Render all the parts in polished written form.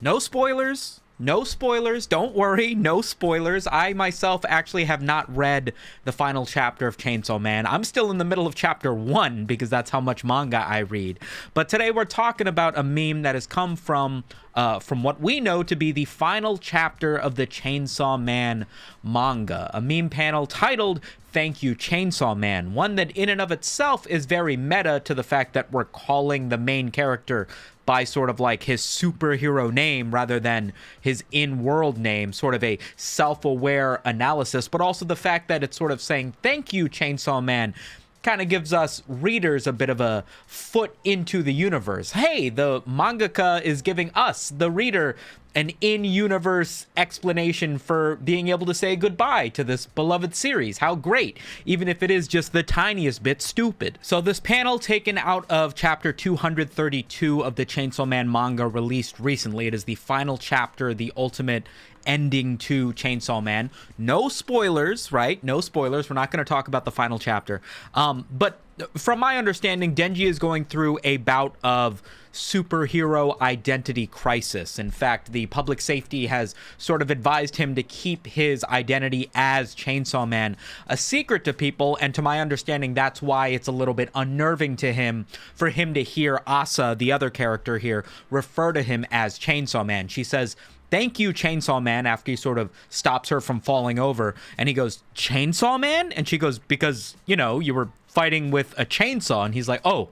No spoilers. No spoilers. Don't worry. No spoilers. I myself actually have not read the final chapter of Chainsaw Man. I'm still in the middle of chapter 1 because that's how much manga I read. But today we're talking about a meme that has come from what we know to be the final chapter of the Chainsaw Man manga. A meme panel titled "Thank You Chainsaw Man," one that in and of itself is very meta to the fact that we're calling the main character by sort of like his superhero name rather than his in-world name, sort of a self-aware analysis, but also the fact that it's sort of saying "Thank you Chainsaw Man" kind of gives us readers a bit of a foot into the universe. Hey, the mangaka is giving us, the reader, an in-universe explanation for being able to say goodbye to this beloved series. How great, even if it is just the tiniest bit stupid. So this panel taken out of chapter 232 of the Chainsaw Man manga released recently. It is the final chapter, the ultimate ending to Chainsaw Man. No spoilers, right? No spoilers. We're not going to talk about the final chapter. But from my understanding, Denji is going through a bout of superhero identity crisis. In fact, the public safety has sort of advised him to keep his identity as Chainsaw Man a secret to people, and to my understanding, that's why it's a little bit unnerving to him for him to hear Asa, the other character here, refer to him as Chainsaw Man. She says, "Thank you, Chainsaw Man," after he sort of stops her from falling over, and he goes, "Chainsaw Man?" And she goes, "Because, you know, you were fighting with a chainsaw." And he's like, oh,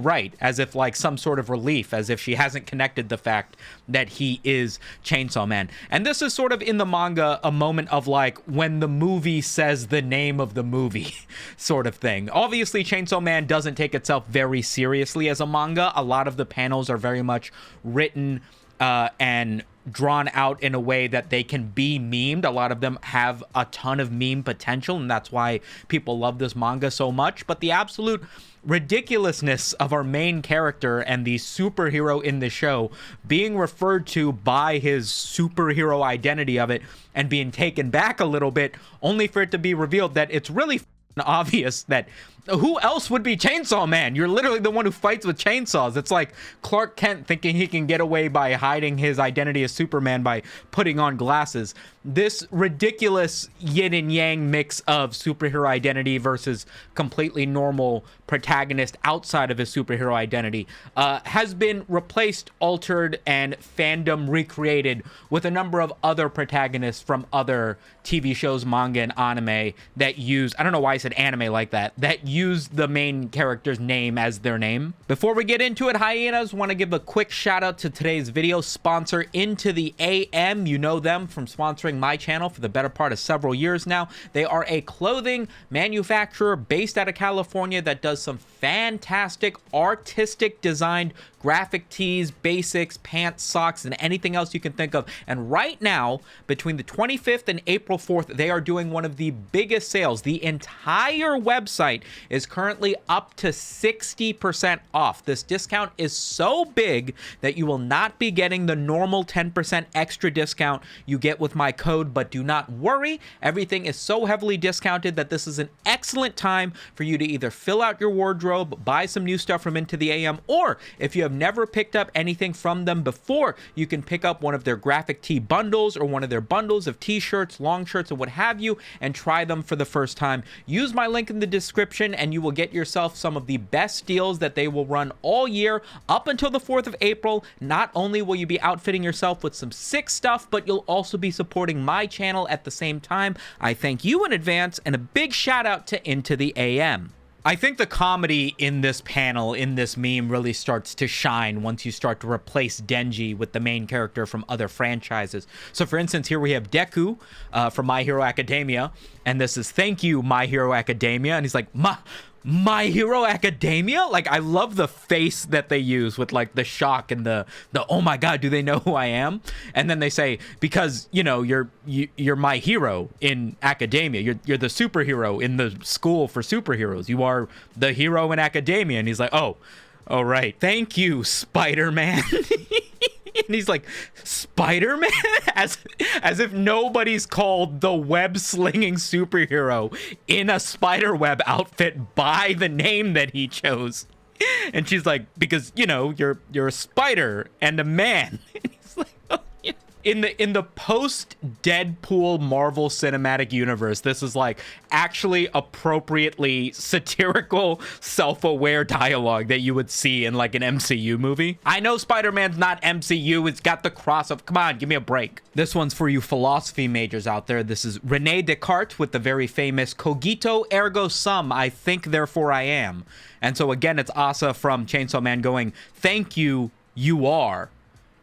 right, as if like some sort of relief, as if she hasn't connected the fact that he is Chainsaw Man. And this is sort of in the manga a moment of like when the movie says the name of the movie sort of thing. Obviously, Chainsaw Man doesn't take itself very seriously as a manga. A lot of the panels are very much written and drawn out in a way that they can be memed. A lot of them have a ton of meme potential, and that's why people love this manga so much. But the absolute ridiculousness of our main character and the superhero in the show being referred to by his superhero identity of it and being taken back a little bit, only for it to be revealed that it's really obvious that who else would be Chainsaw Man? You're literally the one who fights with chainsaws. It's like Clark Kent thinking he can get away by hiding his identity as Superman by putting on glasses. This ridiculous yin and yang mix of superhero identity versus completely normal protagonist outside of his superhero identity has been replaced, altered, and fandom recreated with a number of other protagonists from other TV shows, manga, and anime that use, I don't know why I said anime like that use the main character's name as their name. Before we get into it, hyenas, want to give a quick shout out to today's video sponsor, Into the AM. You know them from sponsoring my channel for the better part of several years now. They are a clothing manufacturer based out of California that does some fantastic artistic designed graphic tees, basics, pants, socks, and anything else you can think of. And right now, between the 25th and April 4th, they are doing one of the biggest sales. The entire website is currently up to 60% off. This discount is so big that you will not be getting the normal 10% extra discount you get with my code, but do not worry. Everything is so heavily discounted that this is an excellent time for you to either fill out your wardrobe, buy some new stuff from Into the AM, or if you have never picked up anything from them before, you can pick up one of their graphic tee bundles or one of their bundles of t-shirts, long shirts, and what have you, and try them for the first time. Use my link in the description and you will get yourself some of the best deals that they will run all year up until the 4th of April. Not only will you be outfitting yourself with some sick stuff, but you'll also be supporting my channel at the same time. I thank you in advance, and a big shout out to Into the AM. I think the comedy in this panel, in this meme, really starts to shine once you start to replace Denji with the main character from other franchises. So for instance, here we have Deku from My Hero Academia, and this is "Thank you, My Hero Academia," and he's like, My Hero Academia? Like, I love the face that they use with like the shock and the oh my god, do they know who I am? And then they say, because, you know, you're my hero in academia. You're the superhero in the school for superheroes. You are the hero in academia. And he's like, oh right. Thank you, Spider-Man. And he's like, Spider-Man? As if nobody's called the web-slinging superhero in a spider web outfit by the name that he chose. And she's like, because, you know, you're a spider and a man. And he's like, in the post Deadpool Marvel Cinematic Universe, this is like actually appropriately satirical, self-aware dialogue that you would see in like an MCU movie. I know Spider-Man's not MCU, it's got the cross of, come on, give me a break. This one's for you philosophy majors out there. This is Rene Descartes with the very famous cogito ergo sum, I think therefore I am. And so again, it's Asa from Chainsaw Man going, thank you, you are.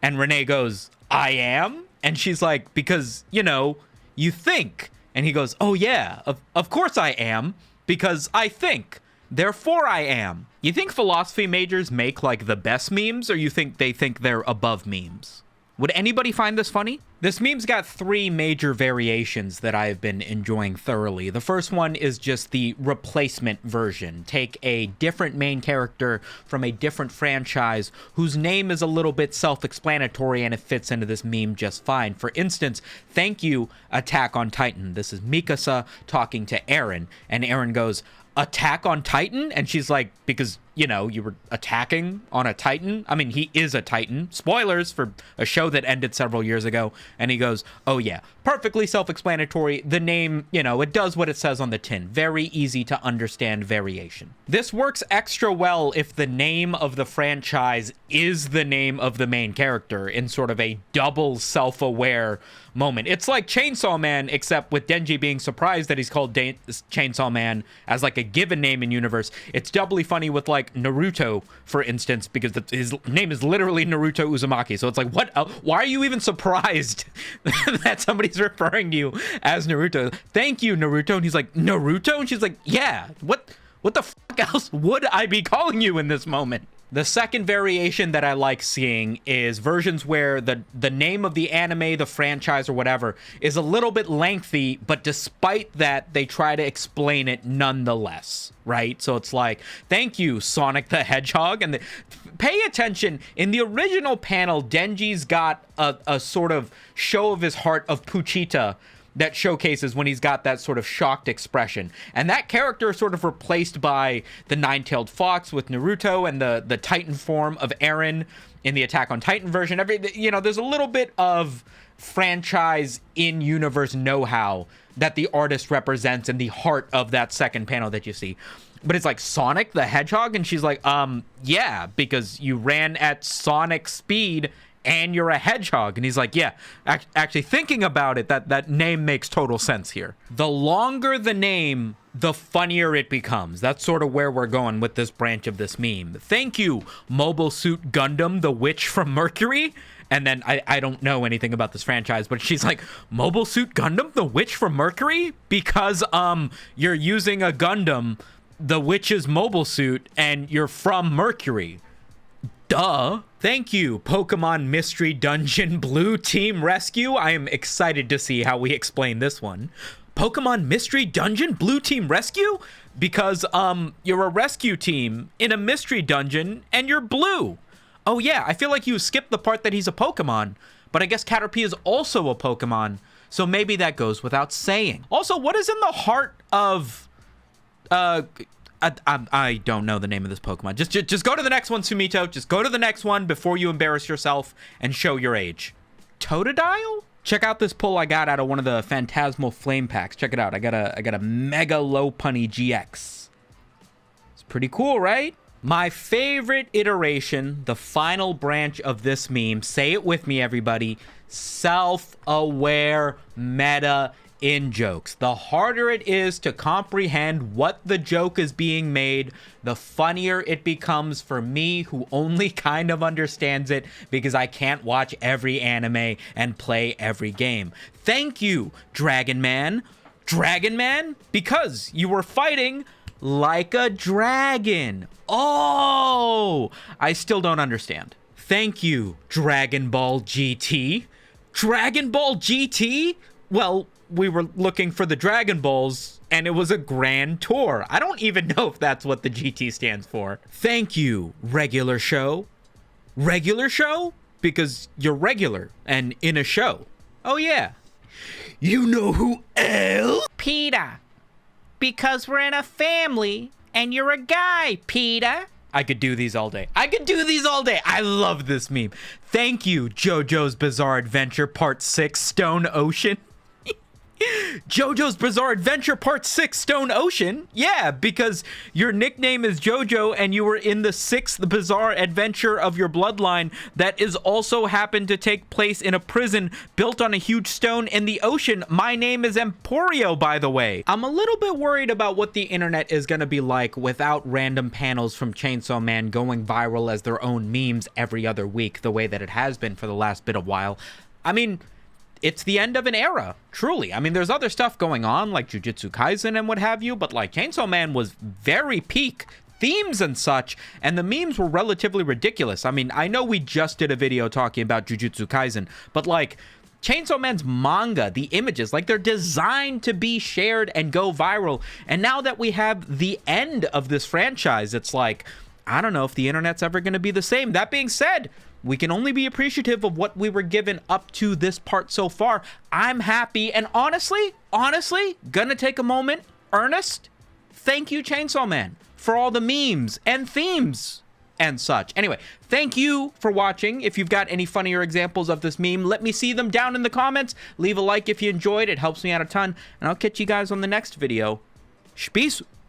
And Renee goes, I am? And she's like, because, you know, you think. And he goes, oh yeah, of course I am, because I think. Therefore I am. You think philosophy majors make like the best memes, or you think they think they're above memes? Would anybody find this funny? This meme's got 3 major variations that I've been enjoying thoroughly. The first one is just the replacement version. Take a different main character from a different franchise whose name is a little bit self-explanatory and it fits into this meme just fine. For instance, thank you, Attack on Titan. This is Mikasa talking to Eren, and Eren goes, Attack on Titan? And she's like, because, you know, you were attacking on a Titan. I mean, he is a Titan. Spoilers for a show that ended several years ago. And he goes, oh yeah, perfectly self-explanatory. The name, you know, it does what it says on the tin. Very easy to understand variation. This works extra well if the name of the franchise is the name of the main character in sort of a double self-aware moment. It's like Chainsaw Man, except with Denji being surprised that he's called Chainsaw Man as like a given name in universe. It's doubly funny with like Naruto, for instance, because his name is literally Naruto Uzumaki. So it's like, what? Why are you even surprised that somebody's referring to you as Naruto? Thank you, Naruto. And he's like, Naruto? And she's like, yeah, what the fuck else would I be calling you in this moment? The second variation that I like seeing is versions where the name of the anime, the franchise, or whatever is a little bit lengthy, but despite that, they try to explain it nonetheless, right? So it's like, thank you, Sonic the Hedgehog. And pay attention, in the original panel, Denji's got a sort of show of his heart of Puchita that showcases when he's got that sort of shocked expression. And that character is sort of replaced by the nine-tailed fox with Naruto and the Titan form of Eren in the Attack on Titan version. There's a little bit of franchise in-universe know-how that the artist represents in the heart of that second panel that you see. But it's like Sonic the Hedgehog, and she's like, yeah, because you ran at Sonic speed and you're a hedgehog. And he's like, yeah, actually thinking about it, that name makes total sense here. The longer the name, the funnier it becomes. That's sort of where we're going with this branch of this meme. Thank you, Mobile Suit Gundam, the witch from Mercury. And then I don't know anything about this franchise, but she's like, Mobile Suit Gundam, the witch from Mercury? Because you're using a Gundam, the witch's mobile suit, and you're from Mercury. Duh. Thank you, Pokemon Mystery Dungeon Blue Team Rescue. I am excited to see how we explain this one. Pokemon Mystery Dungeon Blue Team Rescue? Because, you're a rescue team in a mystery dungeon and you're blue. Oh yeah, I feel like you skipped the part that he's a Pokemon, but I guess Caterpie is also a Pokemon, so maybe that goes without saying. Also, what is in the heart of, I don't know the name of this Pokemon. Just go to the next one, Sumito. Just go to the next one before you embarrass yourself and show your age. Totodile? Check out this pull I got out of one of the Phantasmal Flame Packs. Check it out. I got a Mega Lopunny GX. It's pretty cool, right? My favorite iteration, the final branch of this meme, say it with me, everybody, self-aware meta in-jokes. The harder it is to comprehend what the joke is being made, the funnier it becomes for me, who only kind of understands it because I can't watch every anime and play every game. Thank you, Dragon Man. Dragon Man? Because you were fighting like a dragon. Oh, I still don't understand. Thank you, Dragon Ball GT. Dragon Ball GT? Well, we were looking for the Dragon Balls, and it was a grand tour. I don't even know if that's what the GT stands for. Thank you, regular show. Regular show? Because you're regular and in a show. Oh, yeah. You know who else? Peter. Because we're in a family, and you're a guy, Peter. I could do these all day. I could do these all day. I love this meme. Thank you, JoJo's Bizarre Adventure Part 6 Stone Ocean. JoJo's Bizarre Adventure Part 6 Stone Ocean? Yeah, because your nickname is JoJo and you were in the 6th bizarre adventure of your bloodline that is also happened to take place in a prison built on a huge stone in the ocean. My name is Emporio, by the way. I'm a little bit worried about what the internet is going to be like without random panels from Chainsaw Man going viral as their own memes every other week, the way that it has been for the last bit of while. I mean, it's the end of an era, truly. I mean, there's other stuff going on, like Jujutsu Kaisen and what have you, but like Chainsaw Man was very peak themes and such, and the memes were relatively ridiculous. I mean, I know we just did a video talking about Jujutsu Kaisen, but like Chainsaw Man's manga, the images, like they're designed to be shared and go viral. And now that we have the end of this franchise, it's like, I don't know if the internet's ever going to be the same. That being said, we can only be appreciative of what we were given up to this part so far. I'm happy, and honestly, gonna take a moment, Ernest, thank you, Chainsaw Man, for all the memes and themes and such. Anyway, thank you for watching. If you've got any funnier examples of this meme, let me see them down in the comments. Leave a like if you enjoyed. It helps me out a ton, and I'll catch you guys on the next video. Peace.